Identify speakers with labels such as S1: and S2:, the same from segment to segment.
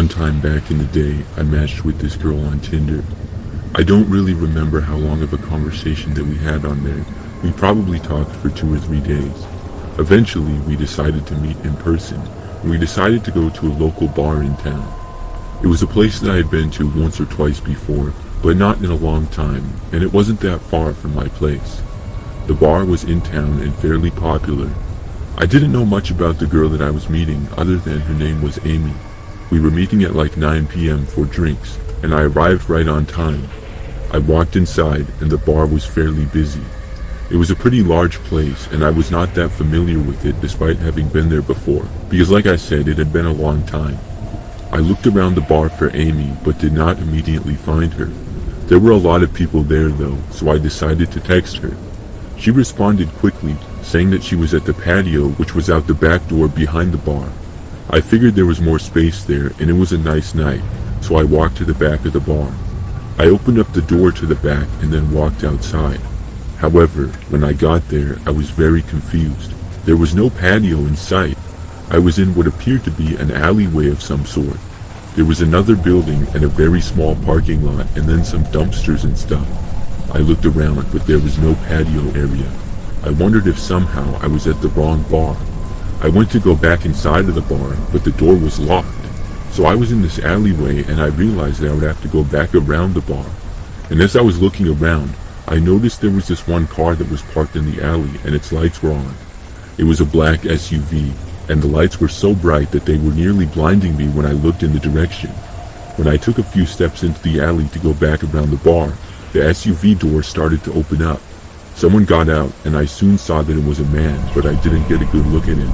S1: One time back in the day, I matched with this girl on Tinder. I don't really remember how long of a conversation that we had on there. We probably talked for 2 or 3 days. Eventually, we decided to meet in person, and we decided to go to a local bar in town. It was a place that I had been to once or twice before, but not in a long time, and it wasn't that far from my place. The bar was in town and fairly popular. I didn't know much about the girl that I was meeting other than her name was Amy. We were meeting at like 9 p.m. for drinks, and I arrived right on time. I walked inside, and the bar was fairly busy. It was a pretty large place, and I was not that familiar with it despite having been there before, because like I said, it had been a long time. I looked around the bar for Amy, but did not immediately find her. There were a lot of people there though, so I decided to text her. She responded quickly, saying that she was at the patio, which was out the back door behind the bar. I figured there was more space there, and it was a nice night, so I walked to the back of the bar. I opened up the door to the back and then walked outside. However, when I got there, I was very confused. There was no patio in sight. I was in what appeared to be an alleyway of some sort. There was another building and a very small parking lot and then some dumpsters and stuff. I looked around, but there was no patio area. I wondered if somehow I was at the wrong bar. I went to go back inside of the bar, but the door was locked. So I was in this alleyway and I realized that I would have to go back around the bar. And as I was looking around, I noticed there was this one car that was parked in the alley and its lights were on. It was a black SUV, and the lights were so bright that they were nearly blinding me when I looked in the direction. When I took a few steps into the alley to go back around the bar, the SUV door started to open up. Someone got out, and I soon saw that it was a man, but I didn't get a good look at him.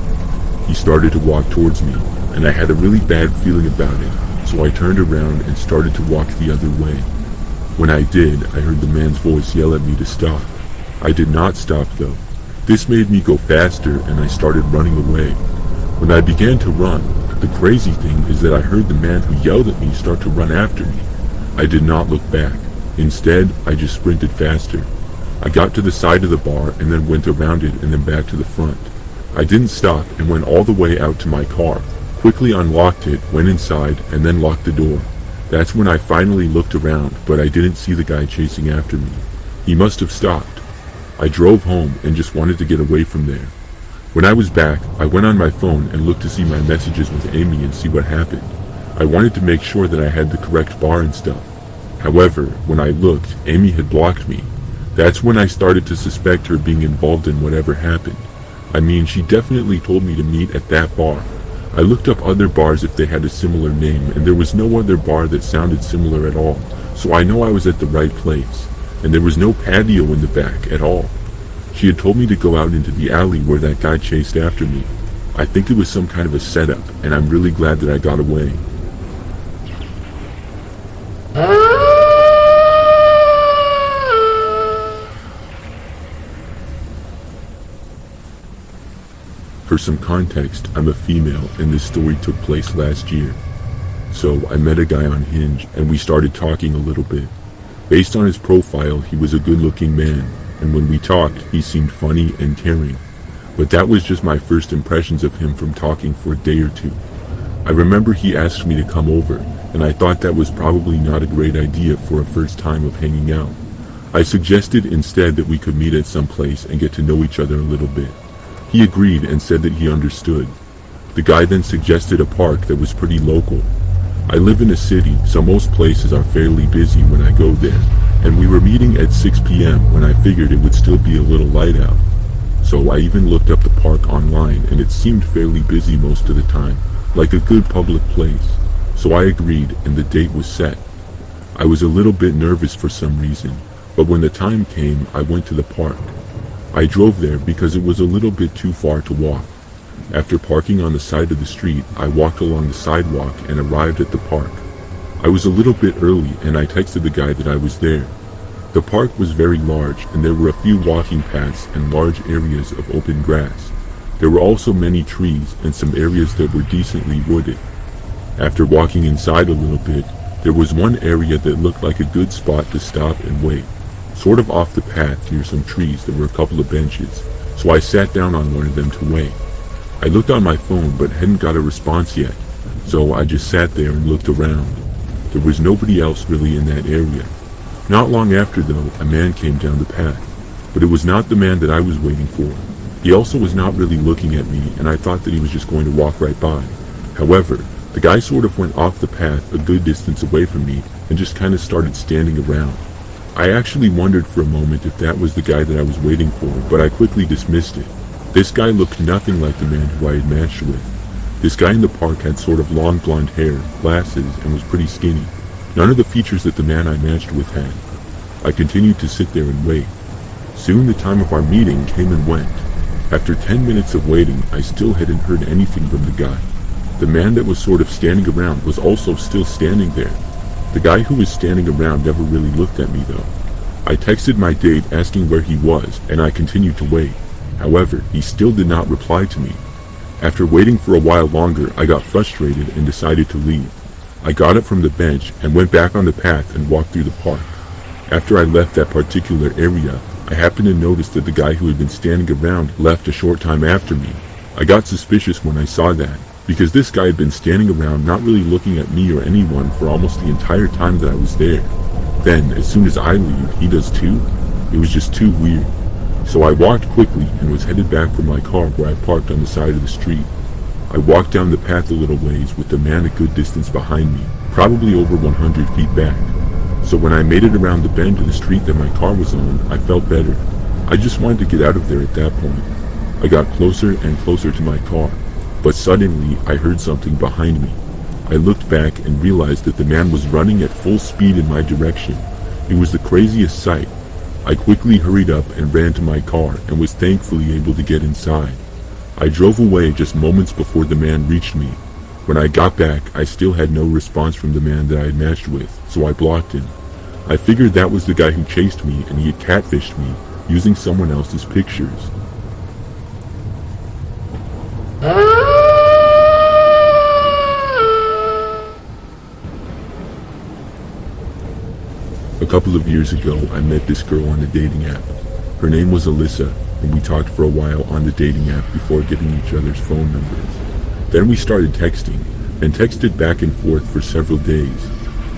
S1: He started to walk towards me, and I had a really bad feeling about it, so I turned around and started to walk the other way. When I did, I heard the man's voice yell at me to stop. I did not stop though. This made me go faster, and I started running away. When I began to run, the crazy thing is that I heard the man who yelled at me start to run after me. I did not look back. Instead, I just sprinted faster. I got to the side of the bar and then went around it and then back to the front. I didn't stop and went all the way out to my car, quickly unlocked it, went inside, and then locked the door. That's when I finally looked around, but I didn't see the guy chasing after me. He must have stopped. I drove home and just wanted to get away from there. When I was back, I went on my phone and looked to see my messages with Amy and see what happened. I wanted to make sure that I had the correct bar and stuff. However, when I looked, Amy had blocked me. That's when I started to suspect her being involved in whatever happened. I mean, she definitely told me to meet at that bar. I looked up other bars if they had a similar name, and there was no other bar that sounded similar at all, so I know I was at the right place. And there was no patio in the back at all. She had told me to go out into the alley where that guy chased after me. I think it was some kind of a setup, and I'm really glad that I got away. For some context, I'm a female, and this story took place last year. So I met a guy on Hinge, and we started talking a little bit. Based on his profile, he was a good-looking man, and when we talked, he seemed funny and caring. But that was just my first impressions of him from talking for a day or two. I remember he asked me to come over, and I thought that was probably not a great idea for a first time of hanging out. I suggested instead that we could meet at some place and get to know each other a little bit. He agreed and said that he understood. The guy then suggested a park that was pretty local. I live in a city, so most places are fairly busy when I go there, and we were meeting at 6 p.m. when I figured it would still be a little light out. So I even looked up the park online, and it seemed fairly busy most of the time, like a good public place. So I agreed, and the date was set. I was a little bit nervous for some reason, but when the time came, I went to the park. I drove there because it was a little bit too far to walk. After parking on the side of the street, I walked along the sidewalk and arrived at the park. I was a little bit early and I texted the guy that I was there. The park was very large and there were a few walking paths and large areas of open grass. There were also many trees and some areas that were decently wooded. After walking inside a little bit, there was one area that looked like a good spot to stop and wait. Sort of off the path near some trees there were a couple of benches, so I sat down on one of them to wait. I looked on my phone but hadn't got a response yet, So I just sat there and looked around. There was nobody else really in that area. Not long after though, a man came down the path, but it was not the man that I was waiting for. He also was not really looking at me, and I thought that he was just going to walk right by. However, the guy sort of went off the path a good distance away from me and just kind of started standing around. I actually wondered for a moment if that was the guy that I was waiting for, but I quickly dismissed it. This guy looked nothing like the man who I had matched with. This guy in the park had sort of long blonde hair, glasses, and was pretty skinny. None of the features that the man I matched with had. I continued to sit there and wait. Soon the time of our meeting came and went. After 10 minutes of waiting, I still hadn't heard anything from the guy. The man that was sort of standing around was also still standing there. The guy who was standing around never really looked at me though. I texted my date asking where he was, and I continued to wait. However, he still did not reply to me. After waiting for a while longer, I got frustrated and decided to leave. I got up from the bench and went back on the path and walked through the park. After I left that particular area, I happened to notice that the guy who had been standing around left a short time after me. I got suspicious when I saw that, because this guy had been standing around not really looking at me or anyone for almost the entire time that I was there. Then, as soon as I leave, he does too. It was just too weird. So I walked quickly and was headed back for my car where I parked on the side of the street. I walked down the path a little ways with the man a good distance behind me, probably over 100 feet back. So when I made it around the bend to the street that my car was on, I felt better. I just wanted to get out of there at that point. I got closer and closer to my car, but suddenly I heard something behind me. I looked back and realized that the man was running at full speed in my direction. It was the craziest sight. I quickly hurried up and ran to my car and was thankfully able to get inside. I drove away just moments before the man reached me. When I got back, I still had no response from the man that I had matched with, so I blocked him. I figured that was the guy who chased me and he had catfished me using someone else's pictures. A couple of years ago, I met this girl on a dating app. Her name was Alyssa, and we talked for a while on the dating app before getting each other's phone numbers. Then we started texting, and texted back and forth for several days.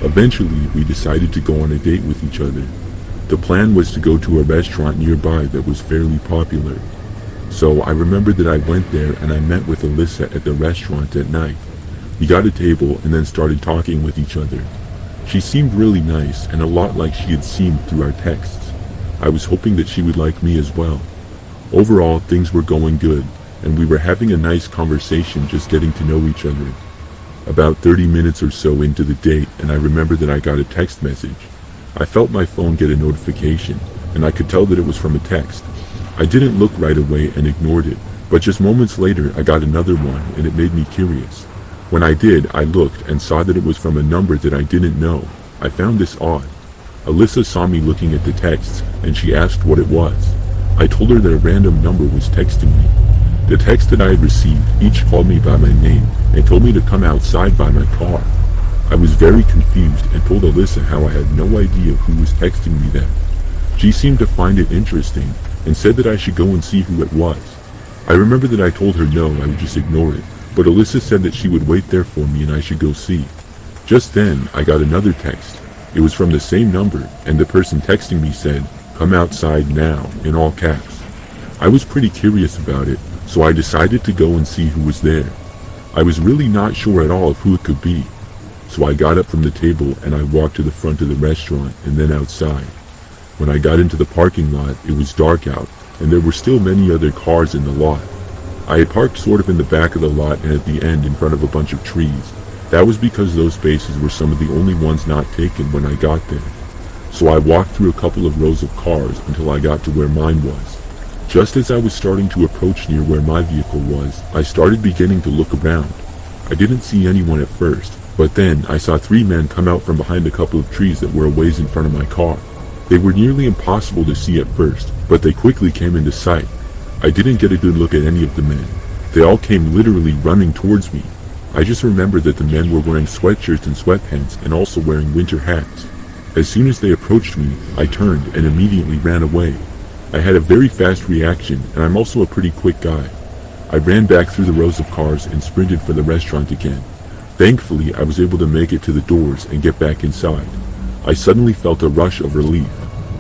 S1: Eventually, we decided to go on a date with each other. The plan was to go to a restaurant nearby that was fairly popular. So I remember that I went there and I met with Alyssa at the restaurant at night. We got a table and then started talking with each other. She seemed really nice and a lot like she had seemed through our texts. I was hoping that she would like me as well. Overall, things were going good, and we were having a nice conversation just getting to know each other. About 30 minutes or so into the date, and I remember that I got a text message. I felt my phone get a notification, and I could tell that it was from a text. I didn't look right away and ignored it, but just moments later I got another one, and it made me curious. When I did, I looked and saw that it was from a number that I didn't know. I found this odd. Alyssa saw me looking at the texts, and she asked what it was. I told her that a random number was texting me. The text that I had received each called me by my name and told me to come outside by my car. I was very confused and told Alyssa how I had no idea who was texting me that. She seemed to find it interesting and said that I should go and see who it was. I remember that I told her no, I would just ignore it, but Alyssa said that she would wait there for me and I should go see. Just then, I got another text. It was from the same number, and the person texting me said, "Come outside now," in all caps. I was pretty curious about it, so I decided to go and see who was there. I was really not sure at all of who it could be. So I got up from the table and I walked to the front of the restaurant and then outside. When I got into the parking lot, it was dark out, and there were still many other cars in the lot. I had parked sort of in the back of the lot and at the end in front of a bunch of trees. That was because those spaces were some of the only ones not taken when I got there. So I walked through a couple of rows of cars until I got to where mine was. Just as I was starting to approach near where my vehicle was, I started beginning to look around. I didn't see anyone at first, but then I saw 3 men come out from behind a couple of trees that were a ways in front of my car. They were nearly impossible to see at first, but they quickly came into sight. I didn't get a good look at any of the men. They all came literally running towards me. I just remember that the men were wearing sweatshirts and sweatpants and also wearing winter hats. As soon as they approached me, I turned and immediately ran away. I had a very fast reaction, and I'm also a pretty quick guy. I ran back through the rows of cars and sprinted for the restaurant again. Thankfully, I was able to make it to the doors and get back inside. I suddenly felt a rush of relief.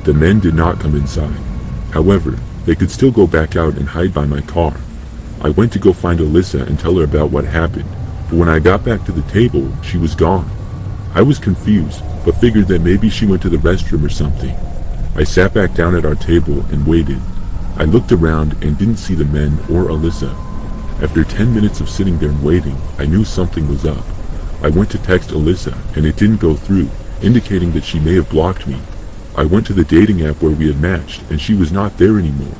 S1: The men did not come inside. However, they could still go back out and hide by my car. I went to go find Alyssa and tell her about what happened, but when I got back to the table, she was gone. I was confused, but figured that maybe she went to the restroom or something. I sat back down at our table and waited. I looked around and didn't see the men or Alyssa. After 10 minutes of sitting there and waiting, I knew something was up. I went to text Alyssa and it didn't go through, indicating that she may have blocked me. I went to the dating app where we had matched and she was not there anymore.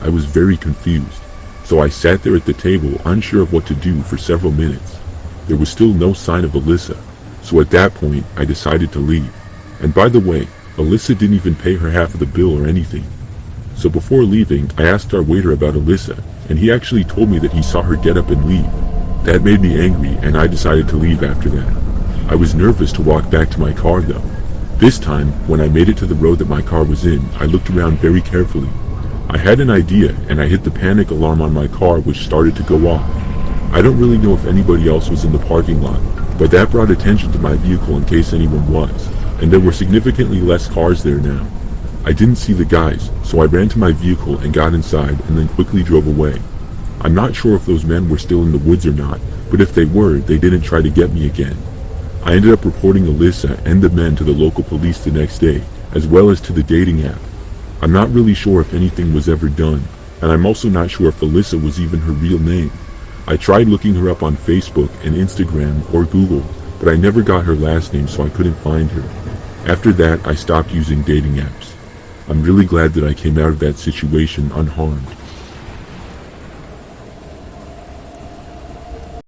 S1: I was very confused, so I sat there at the table unsure of what to do for several minutes. There was still no sign of Alyssa, so at that point I decided to leave. And by the way, Alyssa didn't even pay her half of the bill or anything. So before leaving, I asked our waiter about Alyssa, and he actually told me that he saw her get up and leave. That made me angry, and I decided to leave after that. I was nervous to walk back to my car though. This time, when I made it to the road that my car was in, I looked around very carefully. I had an idea, and I hit the panic alarm on my car, which started to go off. I don't really know if anybody else was in the parking lot, but that brought attention to my vehicle in case anyone was, and there were significantly less cars there now. I didn't see the guys, so I ran to my vehicle and got inside and then quickly drove away. I'm not sure if those men were still in the woods or not, but if they were, they didn't try to get me again. I ended up reporting Alyssa and the men to the local police the next day, as well as to the dating app. I'm not really sure if anything was ever done, and I'm also not sure if Alyssa was even her real name. I tried looking her up on Facebook and Instagram or Google, but I never got her last name, so I couldn't find her. After that, I stopped using dating apps. I'm really glad that I came out of that situation unharmed.